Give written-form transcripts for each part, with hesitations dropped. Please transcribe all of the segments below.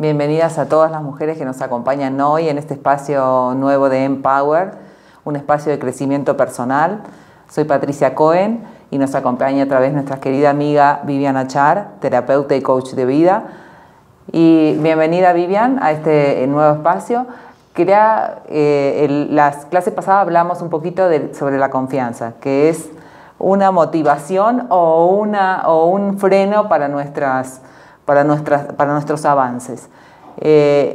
Bienvenidas a todas las mujeres que nos acompañan hoy en este espacio nuevo de Empower, un espacio de crecimiento personal. Soy Patricia Cohen y nos acompaña otra vez nuestra querida amiga Vivian Char, terapeuta y coach de vida. Y bienvenida, Vivian, a este nuevo espacio. Las clases pasadas hablamos un poquito sobre la confianza, que es una motivación o un freno para nuestros avances.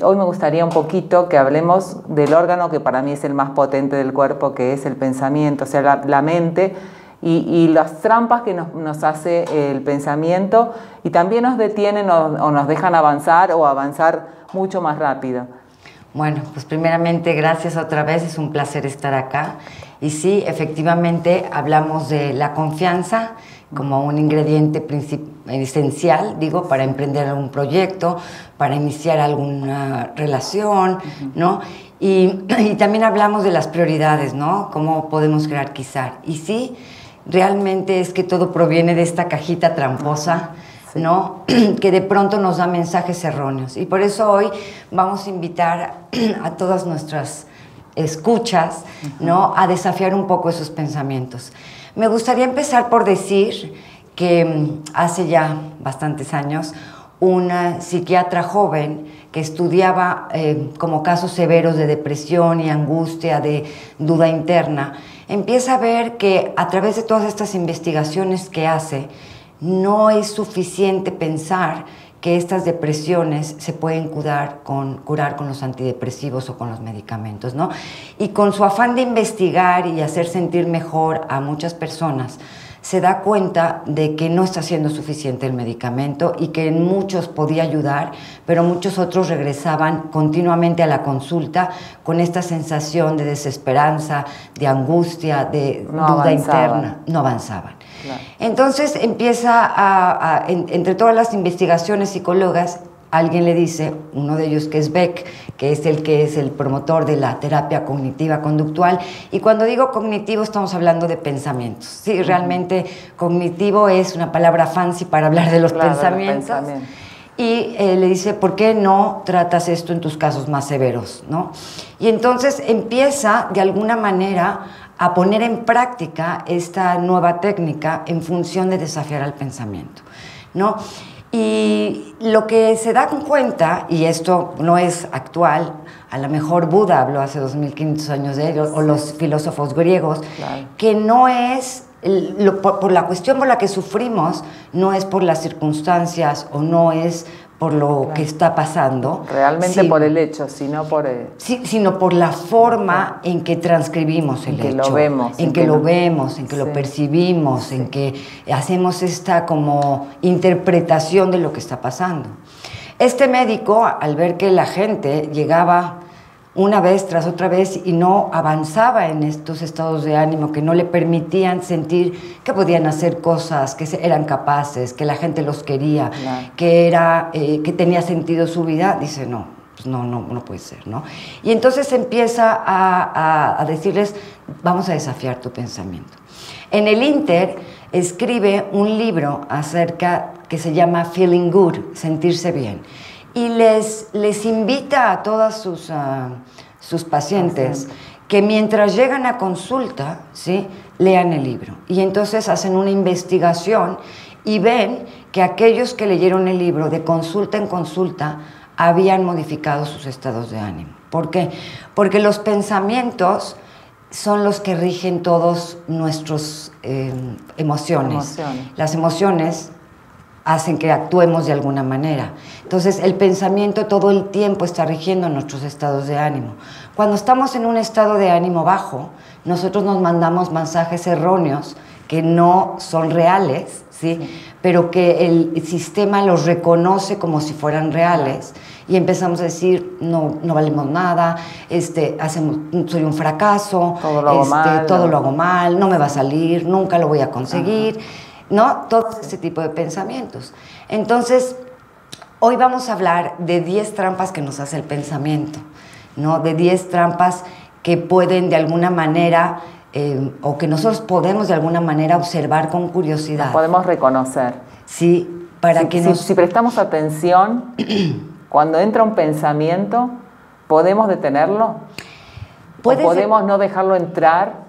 Hoy me gustaría un poquito que hablemos del órgano que para mí es el más potente del cuerpo, que es el pensamiento, o sea, la mente, y las trampas que nos hace el pensamiento, y también nos detienen o nos dejan avanzar o avanzar mucho más rápido. Bueno, pues primeramente gracias otra vez, es un placer estar acá. Y sí, efectivamente hablamos de la confianza como un ingrediente esencial, para emprender algún proyecto, para iniciar alguna relación, ¿no? Y también hablamos de las prioridades, ¿no? Cómo podemos jerarquizar. Y sí, realmente es que todo proviene de esta cajita tramposa, ¿no? Que de pronto nos da mensajes erróneos. Y por eso hoy vamos a invitar a todas nuestras escuchas, ¿no? A desafiar un poco esos pensamientos. Me gustaría empezar por decir que hace ya bastantes años una psiquiatra joven que estudiaba como casos severos de depresión y angustia, de duda interna, empieza a ver que a través de todas estas investigaciones que hace, no es suficiente pensar que estas depresiones se pueden curar con los antidepresivos o con los medicamentos, ¿no? Y con su afán de investigar y hacer sentir mejor a muchas personas, se da cuenta de que no está siendo suficiente el medicamento y que en muchos podía ayudar, pero muchos otros regresaban continuamente a la consulta con esta sensación de desesperanza, de angustia, de duda interna. No avanzaban. Claro. Entonces empieza entre todas las investigaciones psicólogas, alguien le dice, uno de ellos que es Beck, que es el promotor de la terapia cognitiva conductual, y cuando digo cognitivo estamos hablando de pensamientos. Sí, realmente cognitivo es una palabra fancy para hablar de los pensamientos. Y le dice, ¿por qué no tratas esto en tus casos más severos, ¿no? Y entonces empieza de alguna manera a poner en práctica esta nueva técnica en función de desafiar al pensamiento, ¿no? Y lo que se dan cuenta, y esto no es actual, a lo mejor Buda habló hace 2500 años de ello, o los filósofos griegos, claro, que no es, por la cuestión por la que sufrimos, no es por las circunstancias o no es por lo claro que está pasando. Realmente por el hecho, sino por... sino por la forma en que transcribimos el hecho. Lo vemos. En que lo vemos, en que lo percibimos, en que hacemos esta como interpretación de lo que está pasando. Este médico, al ver que la gente llegaba una vez tras otra vez y no avanzaba en estos estados de ánimo que no le permitían sentir que podían hacer cosas, que eran capaces, que la gente los quería, claro, que tenía sentido su vida, dice no, pues no puede ser, ¿no? Y entonces empieza a decirles, vamos a desafiar tu pensamiento. En el Inter escribe un libro que se llama Feeling Good, sentirse bien. Y les invita a todas sus pacientes que mientras llegan a consulta, ¿sí?, lean el libro. Y entonces hacen una investigación y ven que aquellos que leyeron el libro de consulta en consulta habían modificado sus estados de ánimo. ¿Por qué? Porque los pensamientos son los que rigen todos nuestras emociones. Las emociones hacen que actuemos de alguna manera. Entonces, el pensamiento todo el tiempo está rigiendo nuestros estados de ánimo. Cuando estamos en un estado de ánimo bajo, nosotros nos mandamos mensajes erróneos que no son reales, ¿sí? Pero que el sistema los reconoce como si fueran reales y empezamos a decir, no valemos nada, soy un fracaso, todo lo hago mal, no me va a salir, nunca lo voy a conseguir, ¿no? Todo ese tipo de pensamientos. Entonces, hoy vamos a hablar de 10 trampas que nos hace el pensamiento, ¿no? De 10 trampas que pueden de alguna manera, o que nosotros podemos de alguna manera observar con curiosidad. Nos podemos reconocer. Sí, para que si prestamos atención, cuando entra un pensamiento, ¿podemos detenerlo? ¿O podemos no dejarlo entrar?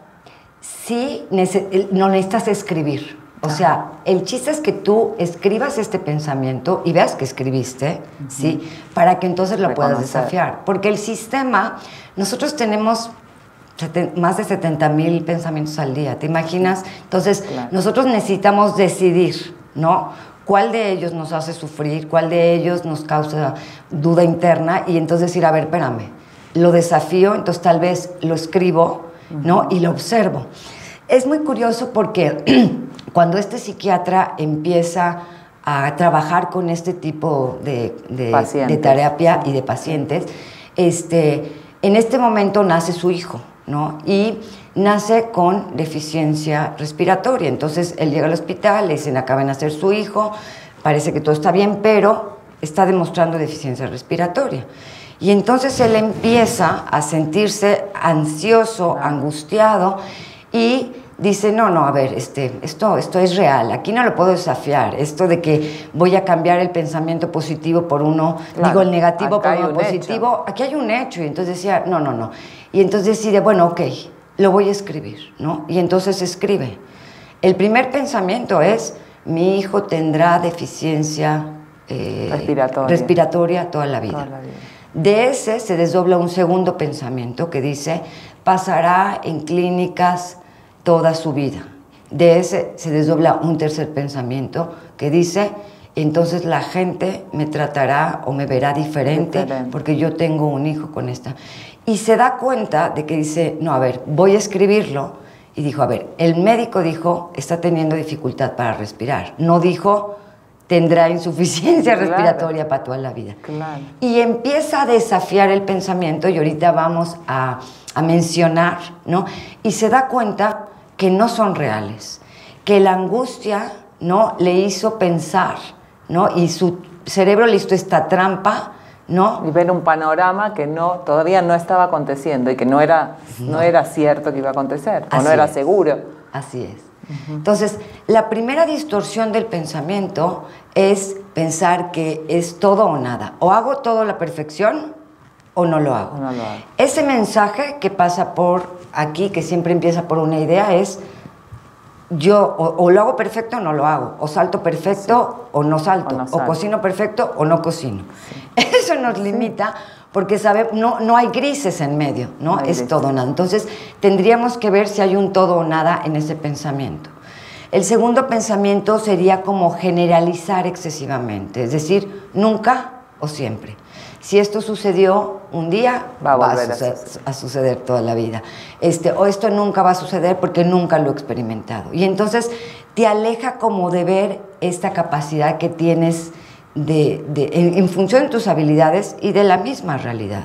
Sí, no necesitas escribir. O sea, el chiste es que tú escribas este pensamiento y veas que escribiste, ¿sí? Para que entonces lo puedas desafiar. Porque el sistema, nosotros tenemos más de 70,000 pensamientos al día, ¿te imaginas? Entonces, nosotros necesitamos decidir, ¿no? ¿Cuál de ellos nos hace sufrir? ¿Cuál de ellos nos causa duda interna? Y entonces decir, a ver, espérame, lo desafío, entonces tal vez lo escribo, ¿no? Y lo observo. Es muy curioso porque cuando este psiquiatra empieza a trabajar con este tipo de terapia y de pacientes, en este momento nace su hijo, ¿no? Y nace con deficiencia respiratoria. Entonces él llega al hospital, le dicen, acaba de nacer su hijo, parece que todo está bien, pero está demostrando deficiencia respiratoria. Y entonces él empieza a sentirse ansioso, angustiado, y dice, no, a ver, esto es real, aquí no lo puedo desafiar, esto de que voy a cambiar el pensamiento positivo por uno, digo el negativo por uno positivo, aquí hay un hecho. Y entonces decía, no. Y entonces decide, bueno, ok, lo voy a escribir, ¿no? Y entonces escribe. El primer pensamiento es, mi hijo tendrá deficiencia respiratoria toda la vida. De ese se desdobla un segundo pensamiento que dice, pasará en clínicas toda su vida. De ese se desdobla un tercer pensamiento que dice, entonces la gente me tratará o me verá diferente porque yo tengo un hijo con esta. Y se da cuenta de que dice, no, a ver, voy a escribirlo. Y dijo, a ver, el médico dijo, está teniendo dificultad para respirar. No dijo, tendrá insuficiencia respiratoria para toda la vida. Y empieza a desafiar el pensamiento, y ahorita vamos a mencionar, ¿no? Y se da cuenta que no son reales, que la angustia, ¿no?, le hizo pensar, ¿no? Y su cerebro le hizo esta trampa, ¿no? Y ver un panorama que todavía no estaba aconteciendo y que no era cierto que iba a acontecer, o no era seguro. Así es. Entonces, la primera distorsión del pensamiento es pensar que es todo o nada. O hago todo a la perfección o no lo hago. Ese mensaje que pasa por aquí, que siempre empieza por una idea, es yo o lo hago perfecto o no lo hago. O salto perfecto o no salto. O cocino perfecto o no cocino. Eso nos limita porque no hay grises en medio, ¿no? Es todo o nada. Entonces, tendríamos que ver si hay un todo o nada en ese pensamiento. El segundo pensamiento sería como generalizar excesivamente, es decir, nunca o siempre. Si esto sucedió un día, va a suceder toda la vida. O esto nunca va a suceder porque nunca lo he experimentado. Y entonces te aleja como de ver esta capacidad que tienes en función de tus habilidades y de la misma realidad.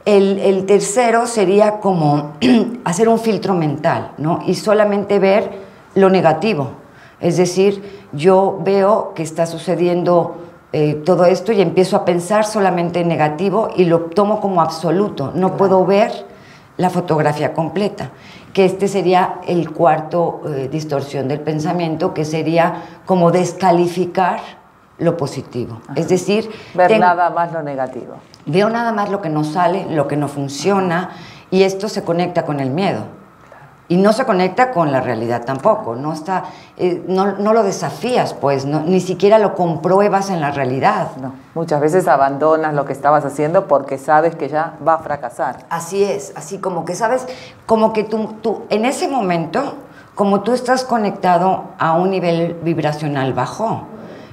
El tercero sería como hacer un filtro mental, ¿no? Y solamente ver lo negativo. Es decir, yo veo que está sucediendo todo esto y empiezo a pensar solamente en negativo y lo tomo como absoluto. No puedo ver la fotografía completa, que sería el cuarto distorsión del pensamiento, que sería como descalificar lo positivo. Es decir, ver nada más lo negativo. Veo nada más lo que no sale, lo que no funciona, y esto se conecta con el miedo. Y no se conecta con la realidad tampoco. No lo desafías, pues, ni siquiera lo compruebas en la realidad. No. Muchas veces abandonas lo que estabas haciendo porque sabes que ya va a fracasar. Así es, así como que sabes, como que tú en ese momento, como tú estás conectado a un nivel vibracional bajo,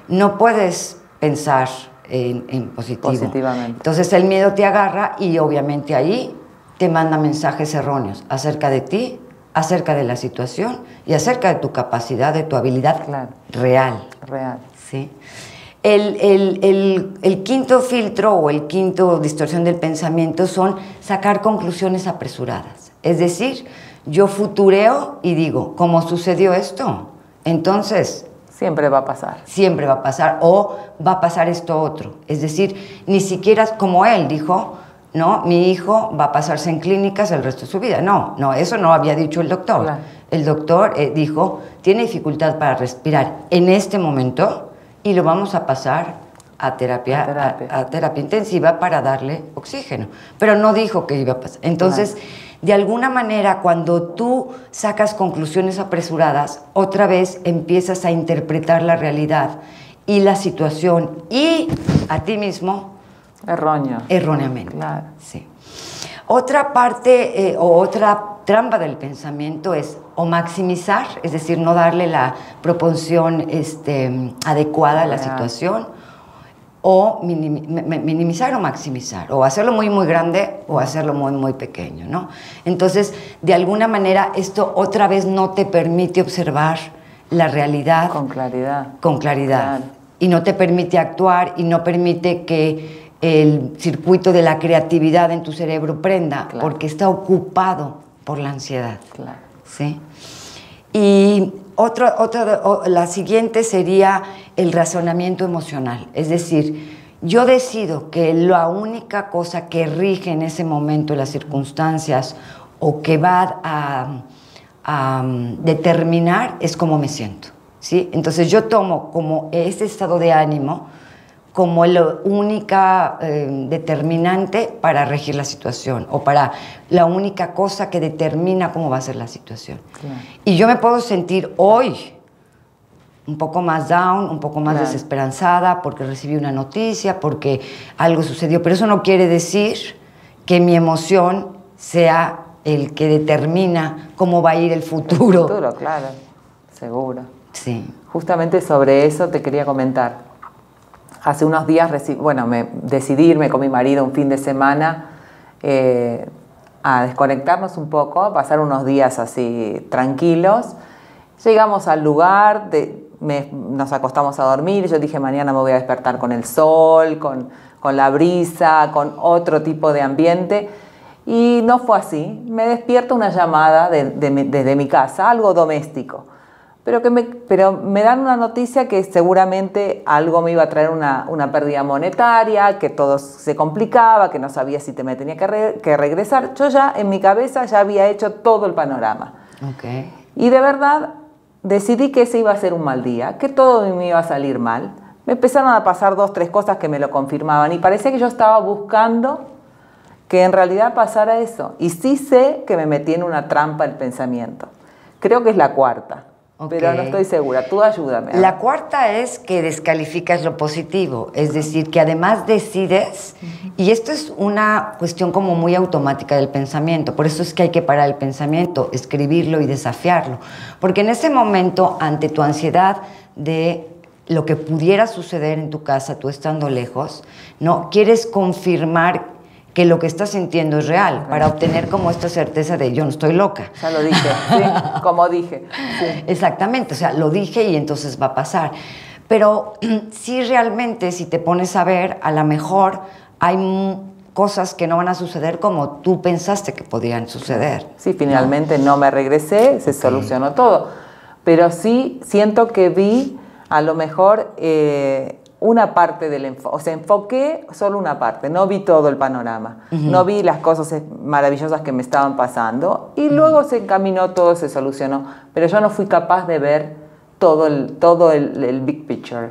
no puedes pensar en positivo. Positivamente. Entonces el miedo te agarra y obviamente ahí te manda mensajes erróneos acerca de ti, acerca de la situación y acerca de tu capacidad, de tu habilidad real. ¿Sí? El quinto filtro o el quinto distorsión del pensamiento son sacar conclusiones apresuradas. Es decir, yo futureo y digo, ¿cómo sucedió esto? Entonces siempre va a pasar. Siempre va a pasar, o va a pasar esto otro. Es decir, ni siquiera como él dijo, no, mi hijo va a pasarse en clínicas el resto de su vida. No, eso no había dicho el doctor. El doctor dijo, tiene dificultad para respirar en este momento y lo vamos a pasar a terapia intensiva para darle oxígeno, pero no dijo que iba a pasar. Entonces, de alguna manera, cuando tú sacas conclusiones apresuradas, otra vez empiezas a interpretar la realidad y la situación y a ti mismo erróneamente. Claro. Sí. Otra parte o otra trampa del pensamiento es o maximizar, es decir, no darle la proporción adecuada a la situación, o minimizar o maximizar, o hacerlo muy, muy grande o hacerlo muy, muy pequeño, ¿no? Entonces, de alguna manera, esto otra vez no te permite observar la realidad con claridad. Claro. Y no te permite actuar y no permite que el circuito de la creatividad en tu cerebro prenda, claro, porque está ocupado por la ansiedad. Claro. ¿Sí? Y la siguiente sería el razonamiento emocional. Es decir, yo decido que la única cosa que rige en ese momento las circunstancias o que va a determinar es cómo me siento. ¿Sí? Entonces yo tomo como ese estado de ánimo como la única determinante para regir la situación o para la única cosa que determina cómo va a ser la situación. Claro. Y yo me puedo sentir hoy un poco más down, un poco más claro, desesperanzada porque recibí una noticia, porque algo sucedió, pero eso no quiere decir que mi emoción sea el que determina cómo va a ir el futuro. El futuro, claro, seguro. Sí. Justamente sobre eso te quería comentar. Hace unos días, decidí irme con mi marido un fin de semana a desconectarnos un poco, a pasar unos días así tranquilos. Llegamos al lugar, nos acostamos a dormir. Yo dije, mañana me voy a despertar con el sol, con la brisa, con otro tipo de ambiente. Y no fue así. Me despierta una llamada desde mi casa, algo doméstico. Pero me dan una noticia que seguramente algo me iba a traer una pérdida monetaria, que todo se complicaba, que no sabía si me tenía que regresar. Yo ya en mi cabeza ya había hecho todo el panorama. Okay. Y de verdad decidí que ese iba a ser un mal día, que todo me iba a salir mal. Me empezaron a pasar 2, 3 cosas que me lo confirmaban y parecía que yo estaba buscando que en realidad pasara eso. Y sí sé que me metí en una trampa del pensamiento. Creo que es la cuarta. Okay. Pero no estoy segura, tú ayúdame. La cuarta es que descalificas lo positivo, es decir, que además decides, y esto es una cuestión como muy automática del pensamiento, por eso es que hay que parar el pensamiento, escribirlo y desafiarlo, porque en ese momento, ante tu ansiedad de lo que pudiera suceder en tu casa, tú estando lejos, ¿no? Quieres confirmar que lo que estás sintiendo es real, para obtener como esta certeza de yo no estoy loca. Ya lo dije, sí, como dije. Sí. Exactamente, o sea, lo dije y entonces va a pasar. Pero sí realmente, si te pones a ver, a lo mejor hay cosas que no van a suceder como tú pensaste que podían suceder. Sí, finalmente no me regresé, se solucionó todo. Pero sí siento que vi a lo mejor una parte del enfoque, o sea, enfoqué solo una parte, no vi todo el panorama, no vi las cosas maravillosas que me estaban pasando y luego se encaminó, todo se solucionó, pero yo no fui capaz de ver todo el big picture.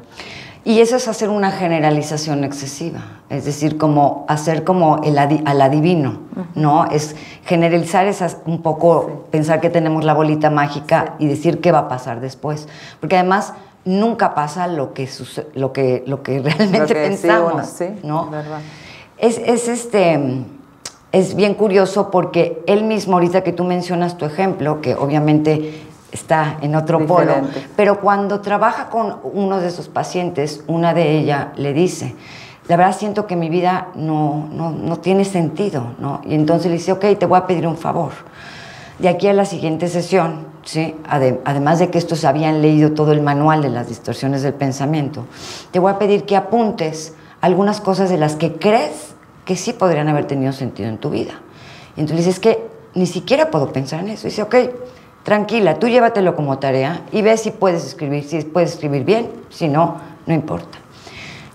Y eso es hacer una generalización excesiva, es decir, como hacer como al adivino, ¿no? Es generalizar un poco, pensar que tenemos la bolita mágica y decir qué va a pasar después, porque además nunca pasa lo que realmente pensamos, sí, ¿no? Verdad. Es bien curioso porque él mismo, ahorita que tú mencionas tu ejemplo, que obviamente está en otro polo, pero cuando trabaja con uno de esos pacientes, una de ellas le dice, la verdad siento que mi vida no tiene sentido, ¿no? Y entonces le dice, ok, te voy a pedir un favor. De aquí a la siguiente sesión, ¿sí? Además de que estos habían leído todo el manual de las distorsiones del pensamiento, te voy a pedir que apuntes algunas cosas de las que crees que sí podrían haber tenido sentido en tu vida. Y entonces dices, es que ni siquiera puedo pensar en eso. Y dice, ok, tranquila, tú llévatelo como tarea y ve si puedes escribir bien, si no, no importa.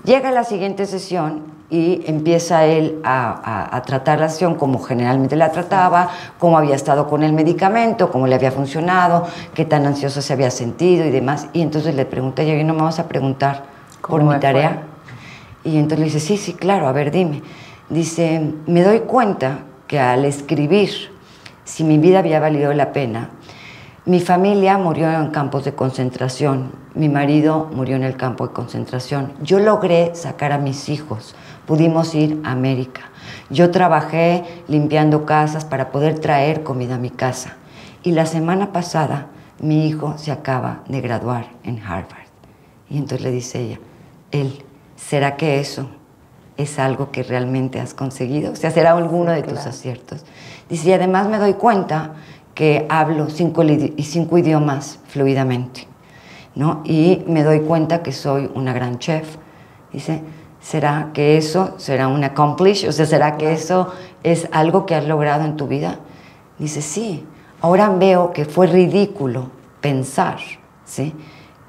Llega la siguiente sesión y empieza él a tratar la sesión como generalmente la trataba, cómo había estado con el medicamento, cómo le había funcionado, qué tan ansiosa se había sentido y demás. Y entonces le pregunté, ¿y no me vas a preguntar por mi tarea? Y entonces le dice, sí, sí, claro, a ver, dime. Dice, me doy cuenta que al escribir si mi vida había valido la pena, mi familia murió en campos de concentración, mi marido murió en el campo de concentración. Yo logré sacar a mis hijos, pudimos ir a América. Yo trabajé limpiando casas para poder traer comida a mi casa. Y la semana pasada mi hijo se acaba de graduar en Harvard. Y entonces le dice ella, ¿será que eso es algo que realmente has conseguido? O sea, ¿será alguno de tus aciertos? Dice, y además me doy cuenta que hablo 5 idiomas fluidamente, ¿no? Y me doy cuenta que soy una gran chef. Dice, ¿será que eso será un accomplish? O sea, ¿será que eso es algo que has logrado en tu vida? Dice, sí. Ahora veo que fue ridículo pensar, ¿sí?,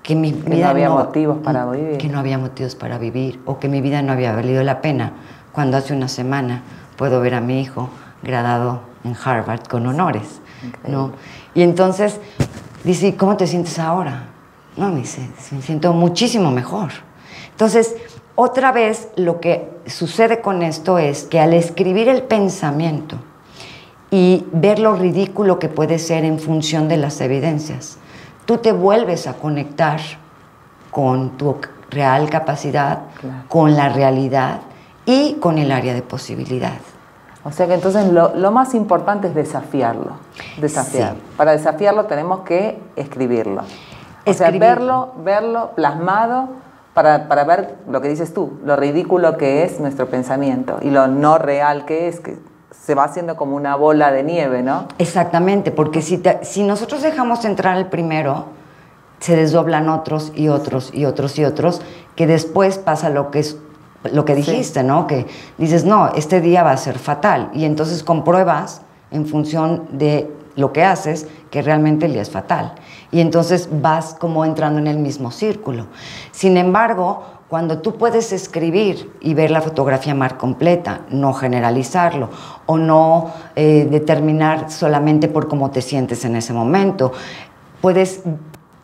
que mi vida no había motivos para vivir. Que no había motivos para vivir, o que mi vida no había valido la pena, cuando hace una semana puedo ver a mi hijo graduado en Harvard con honores, ¿no? Y entonces dice, ¿cómo te sientes ahora? No, me dice, me siento muchísimo mejor. Entonces, otra vez lo que sucede con esto es que al escribir el pensamiento y ver lo ridículo que puede ser en función de las evidencias, tú te vuelves a conectar con tu real capacidad, con la realidad y con el área de posibilidad. O sea que entonces lo más importante es desafiarlo. Sí. Para desafiarlo tenemos que escribirlo. O sea, verlo plasmado para ver lo que dices tú, lo ridículo que es nuestro pensamiento y lo no real que es, que se va haciendo como una bola de nieve, ¿no? Exactamente, porque si nosotros dejamos entrar el primero, se desdoblan otros y otros y otros y otros, que después pasa lo que dijiste, sí, ¿no? Que dices, no, este día va a ser fatal, y entonces compruebas en función de lo que haces que realmente el día es fatal, y entonces vas como entrando en el mismo círculo. Sin embargo, cuando tú puedes escribir y ver la fotografía más completa, no generalizarlo o no determinar solamente por cómo te sientes en ese momento, puedes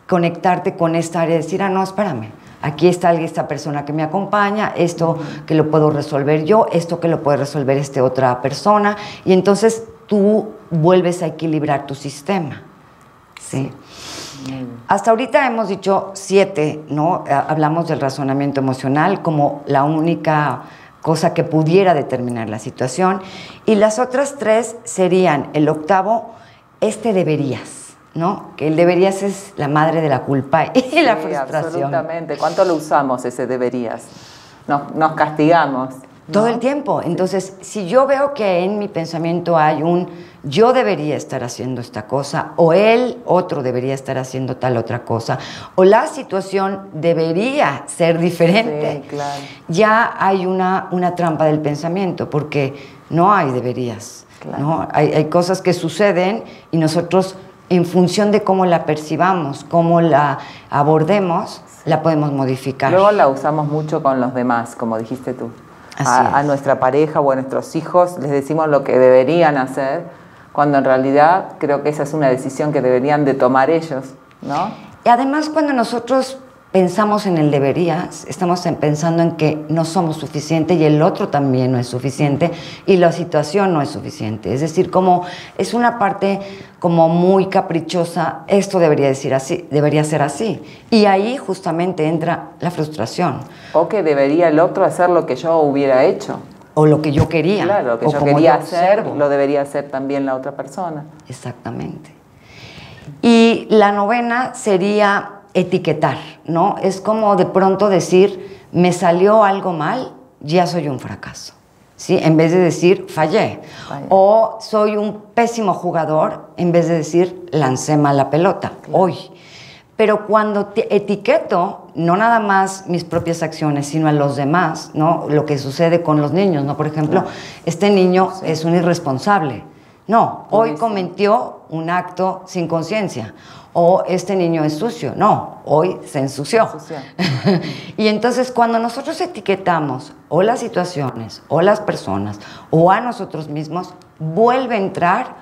conectarte con esta área y decir, no, espérame, aquí está esta persona que me acompaña, esto que lo puedo resolver yo, esto que lo puede resolver esta otra persona, y entonces tú vuelves a equilibrar tu sistema, ¿sí? Hasta ahorita hemos dicho 7, ¿no? Hablamos del razonamiento emocional como la única cosa que pudiera determinar la situación, y las otras 3 serían el octavo, deberías, ¿no? Que el deberías es la madre de la culpa y la frustración. Absolutamente. ¿Cuánto lo usamos ese deberías? Nos castigamos, ¿no? Todo el tiempo. Entonces, si yo veo que en mi pensamiento hay yo debería estar haciendo esta cosa, o otro debería estar haciendo tal otra cosa, o la situación debería ser diferente, sí, claro, ya hay una trampa del pensamiento, porque no hay deberías, claro, ¿no? Hay cosas que suceden y nosotros, en función de cómo la percibamos, cómo la abordemos, la podemos modificar. Luego la usamos mucho con los demás, como dijiste tú. A nuestra pareja o a nuestros hijos les decimos lo que deberían hacer, cuando en realidad creo que esa es una decisión que deberían de tomar ellos, ¿no? Y además, cuando nosotros pensamos en el deberías, estamos pensando en que no somos suficientes y el otro también no es suficiente y la situación no es suficiente. Es decir, como es una parte como muy caprichosa, esto debería ser así. Y ahí justamente entra la frustración. O que debería el otro hacer lo que yo hubiera hecho. O lo que yo quería. Claro, lo que yo quería hacer, lo debería hacer también la otra persona. Exactamente. Y la 9 sería etiquetar, ¿no? Es como de pronto decir, me salió algo mal, ya soy un fracaso, ¿sí? En vez de decir, fallé. O soy un pésimo jugador, en vez de decir, lancé mal la pelota, claro, hoy. Pero cuando etiqueto, no nada más mis propias acciones, sino a los demás, ¿no? Lo que sucede con los niños, ¿no? Por ejemplo, claro, este niño es un irresponsable. No, hoy cometió un acto sin conciencia. O este niño es sucio. No, hoy se ensució. Y entonces, cuando nosotros etiquetamos o las situaciones, o las personas, o a nosotros mismos, vuelve a entrar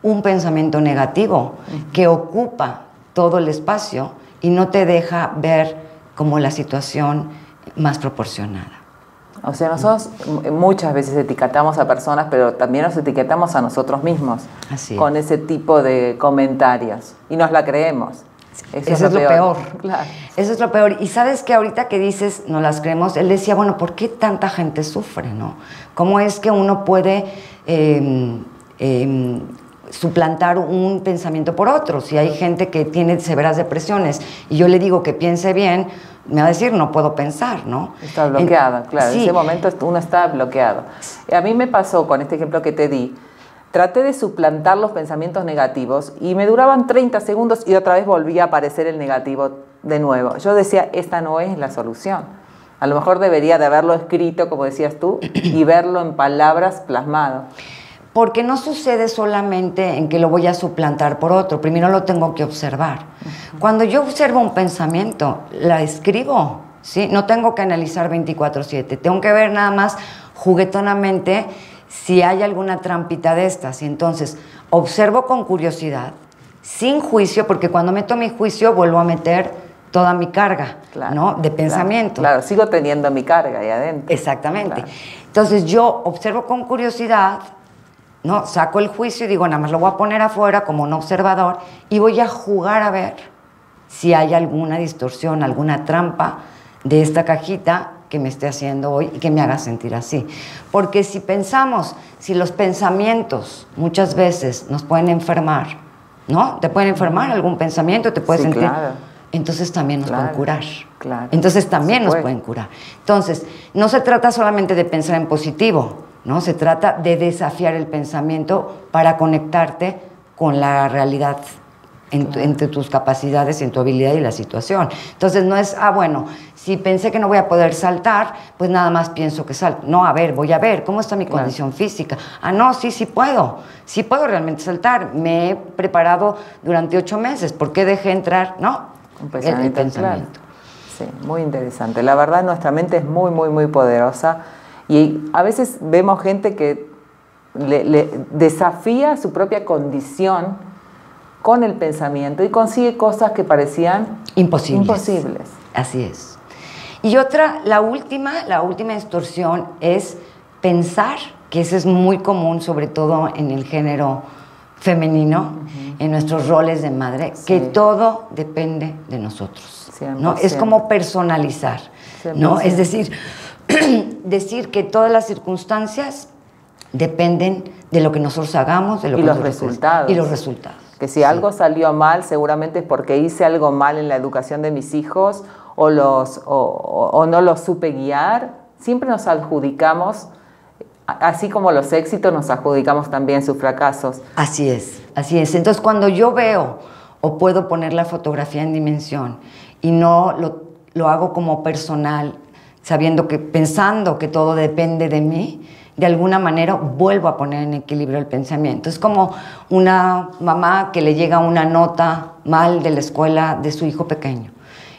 un pensamiento negativo que ocupa todo el espacio y no te deja ver como la situación más proporcionada. O sea, nosotros muchas veces etiquetamos a personas, pero también nos etiquetamos a nosotros mismos. Así es. Con ese tipo de comentarios. Y nos la creemos. Eso es lo peor. Claro. Eso es lo peor. Y sabes que ahorita que dices, no las creemos, él decía, bueno, ¿por qué tanta gente sufre, no? ¿Cómo es que uno puede suplantar un pensamiento por otro? Si hay gente que tiene severas depresiones y yo le digo que piense bien, me va a decir, no puedo pensar, ¿no? Está bloqueada, claro. Sí. En ese momento uno está bloqueado. A mí me pasó con este ejemplo que te di. Traté de suplantar los pensamientos negativos y me duraban 30 segundos y otra vez volvía a aparecer el negativo de nuevo. Yo decía, esta no es la solución. A lo mejor debería de haberlo escrito, como decías tú, y verlo en palabras plasmado. Porque no sucede solamente en que lo voy a suplantar por otro, primero lo tengo que observar. Cuando yo observo un pensamiento, la escribo, ¿sí? No tengo que analizar 24/7, tengo que ver nada más juguetonamente si hay alguna trampita de estas. Y entonces observo con curiosidad, sin juicio, porque cuando meto mi juicio vuelvo a meter toda mi carga, claro, ¿no? De pensamiento. Claro, sigo teniendo mi carga ahí adentro. Exactamente. Claro. Entonces yo observo con curiosidad, ¿no? Saco el juicio y digo, nada más lo voy a poner afuera como un observador y voy a jugar a ver si hay alguna distorsión, alguna trampa de esta cajita que me esté haciendo hoy y que me haga sentir así. Porque si pensamos, si los pensamientos muchas veces nos pueden enfermar, ¿no? Te pueden enfermar algún pensamiento, te puedes sentir... Claro. Entonces también nos pueden curar. Claro. Entonces también nos pueden curar. Entonces, no se trata solamente de pensar en positivo, ¿no? Se trata de desafiar el pensamiento para conectarte con la realidad entre tus capacidades, en tu habilidad y la situación. Entonces no es, bueno, si pensé que no voy a poder saltar, pues nada más pienso que salto. No, a ver, voy a ver, ¿cómo está mi condición física? No, sí puedo realmente saltar. Me he preparado durante 8 meses, ¿por qué dejé entrar? No, un pensamiento. El pensamiento. Claro. Sí, muy interesante. La verdad, nuestra mente es muy, muy, muy poderosa. Y a veces vemos gente que le desafía su propia condición con el pensamiento y consigue cosas que parecían imposibles. Así es. Y otra, la última distorsión es pensar, que eso es muy común, sobre todo en el género femenino, en nuestros roles de madre, que todo depende de nosotros, ¿no? Es como personalizar, ¿no? Es decir, decir que todas las circunstancias dependen de lo que nosotros hagamos, de lo que los resultados. Y los resultados. Que si algo salió mal, seguramente es porque hice algo mal en la educación de mis hijos o no los supe guiar. Siempre nos adjudicamos, así como los éxitos, nos adjudicamos también sus fracasos. Así es, así es. Entonces, cuando yo veo o puedo poner la fotografía en dimensión y no lo hago como personal, pensando que todo depende de mí, de alguna manera vuelvo a poner en equilibrio el pensamiento. Es como una mamá que le llega una nota mal de la escuela de su hijo pequeño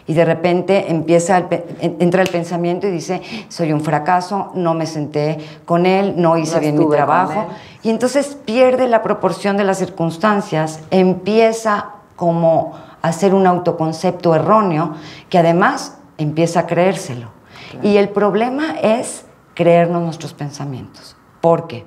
y de repente entra el pensamiento y dice, soy un fracaso, no me senté con él, no hice bien mi trabajo, y entonces pierde la proporción de las circunstancias, empieza como a hacer un autoconcepto erróneo que además empieza a creérselo. Claro. Y el problema es creernos nuestros pensamientos, porque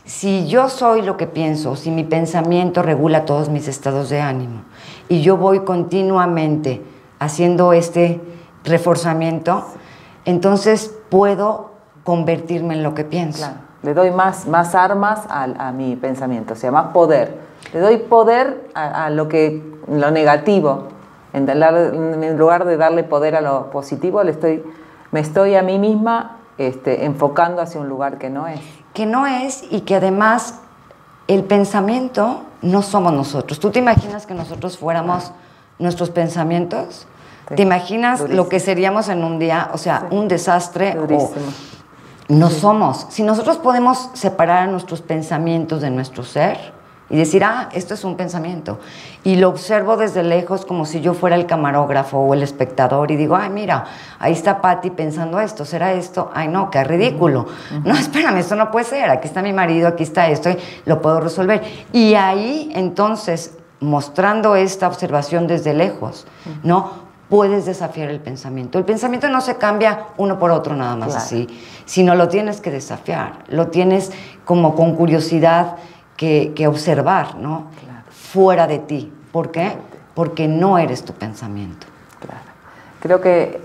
si yo soy lo que pienso, si mi pensamiento regula todos mis estados de ánimo y yo voy continuamente haciendo este reforzamiento, entonces puedo convertirme en lo que pienso. Claro. Le doy más armas a mi pensamiento, o sea, más poder. Le doy poder a lo negativo. En lugar de darle poder a lo positivo, me estoy a mí misma enfocando hacia un lugar que no es. Que no es, y que además el pensamiento no somos nosotros. ¿Tú te imaginas que nosotros fuéramos nuestros pensamientos? Sí. ¿Te imaginas durísimo. Lo que seríamos en un día? O sea, sí. Un desastre. No somos. Si nosotros podemos separar nuestros pensamientos de nuestro ser y decir, esto es un pensamiento, y lo observo desde lejos como si yo fuera el camarógrafo o el espectador y digo, mira, ahí está Pati pensando esto, ¿será esto? Ay, no, qué ridículo. No, espérame, esto no puede ser, aquí está mi marido, aquí está esto, y lo puedo resolver. Y ahí, entonces, mostrando esta observación desde lejos, ¿no? puedes desafiar el pensamiento. El pensamiento no se cambia uno por otro nada más así, Claro. sino lo tienes que desafiar, lo tienes como con curiosidad que observar, ¿no? Claro. Fuera de ti. ¿Por qué? Porque no eres tu pensamiento. Claro. Creo que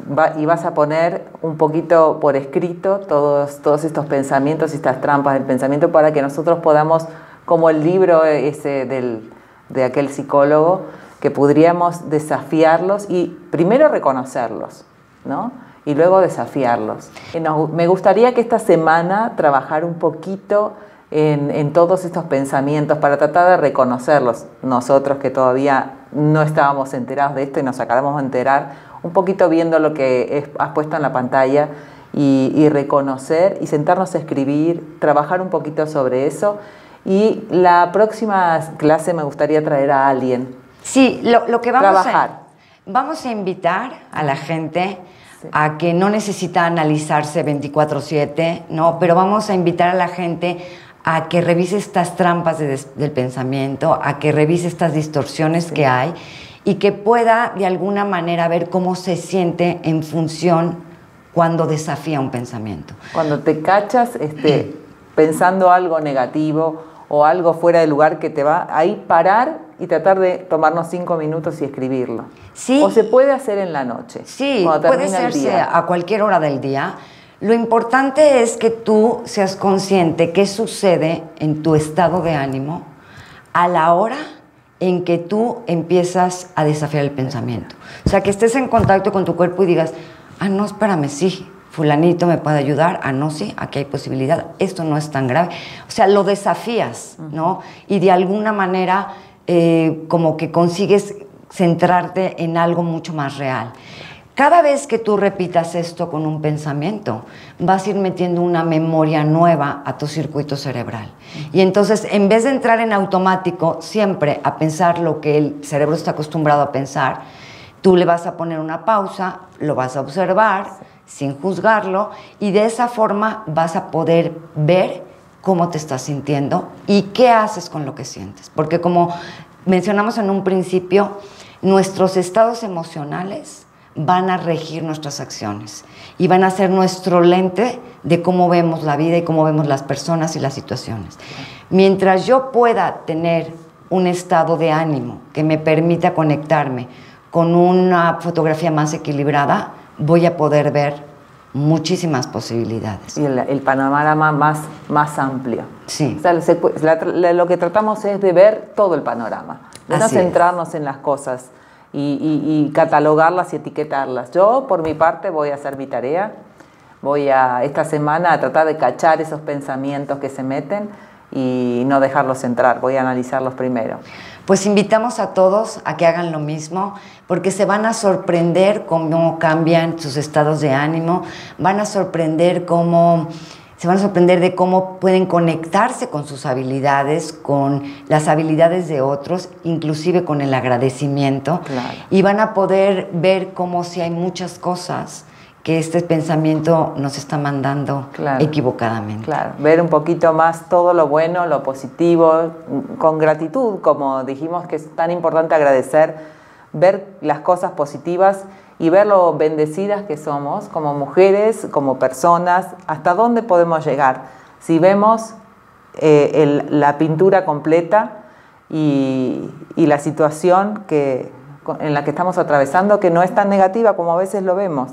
vas a poner un poquito por escrito todos estos pensamientos y estas trampas del pensamiento para que nosotros podamos, como el libro ese de aquel psicólogo, que podríamos desafiarlos y primero reconocerlos, ¿no? Y luego desafiarlos. Me gustaría que esta semana trabajar un poquito en todos estos pensamientos para tratar de reconocerlos. Nosotros que todavía no estábamos enterados de esto y nos acabamos de enterar, un poquito viendo lo que has puesto en la pantalla y reconocer y sentarnos a escribir, trabajar un poquito sobre eso. Y la próxima clase me gustaría traer a alguien. Sí, lo que vamos a invitar a la gente a que no necesita analizarse 24/7, ¿no? Pero vamos a invitar a la gente a que revise estas trampas del pensamiento, a que revise estas distorsiones que hay y que pueda de alguna manera ver cómo se siente en función cuando desafía un pensamiento. Cuando te cachas pensando algo negativo o algo fuera de lugar que te va, ahí parar y tratar de tomarnos 5 minutos y escribirlo. Sí. O se puede hacer en la noche. Sí, puede hacerse a cualquier hora del día. Lo importante es que tú seas consciente qué sucede en tu estado de ánimo a la hora en que tú empiezas a desafiar el pensamiento. O sea, que estés en contacto con tu cuerpo y digas, no, espérame, sí, fulanito me puede ayudar, no, sí, aquí hay posibilidad, esto no es tan grave. O sea, lo desafías, ¿no? Y de alguna manera como que consigues centrarte en algo mucho más real. Cada vez que tú repitas esto con un pensamiento, vas a ir metiendo una memoria nueva a tu circuito cerebral. Y entonces, en vez de entrar en automático siempre a pensar lo que el cerebro está acostumbrado a pensar, tú le vas a poner una pausa, lo vas a observar sin juzgarlo y de esa forma vas a poder ver cómo te estás sintiendo y qué haces con lo que sientes. Porque como mencionamos en un principio, nuestros estados emocionales van a regir nuestras acciones y van a ser nuestro lente de cómo vemos la vida y cómo vemos las personas y las situaciones. Mientras yo pueda tener un estado de ánimo que me permita conectarme con una fotografía más equilibrada, voy a poder ver muchísimas posibilidades. Y el panorama más amplio. Sí. O sea, lo que tratamos es de ver todo el panorama, de no centrarnos en las cosas y catalogarlas y etiquetarlas. Yo, por mi parte, voy a hacer mi tarea. Voy esta semana a tratar de cachar esos pensamientos que se meten y no dejarlos entrar. Voy a analizarlos primero. Pues invitamos a todos a que hagan lo mismo, porque se van a sorprender cómo cambian sus estados de ánimo, se van a sorprender de cómo pueden conectarse con sus habilidades, con las habilidades de otros, inclusive con el agradecimiento. Claro. Y van a poder ver cómo si hay muchas cosas que este pensamiento nos está mandando equivocadamente. Claro, ver un poquito más todo lo bueno, lo positivo, con gratitud, como dijimos que es tan importante agradecer, ver las cosas positivas y ver lo bendecidas que somos como mujeres, como personas, hasta dónde podemos llegar. Si vemos la pintura completa y la situación en la que estamos atravesando, que no es tan negativa como a veces lo vemos.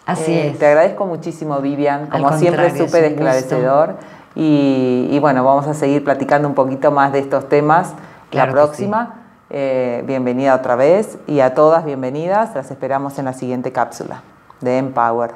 Así es. Te agradezco muchísimo, Vivian, como siempre súper esclarecedor y bueno, vamos a seguir platicando un poquito más de estos temas la próxima. Bienvenida otra vez y a todas bienvenidas, las esperamos en la siguiente cápsula de Empower.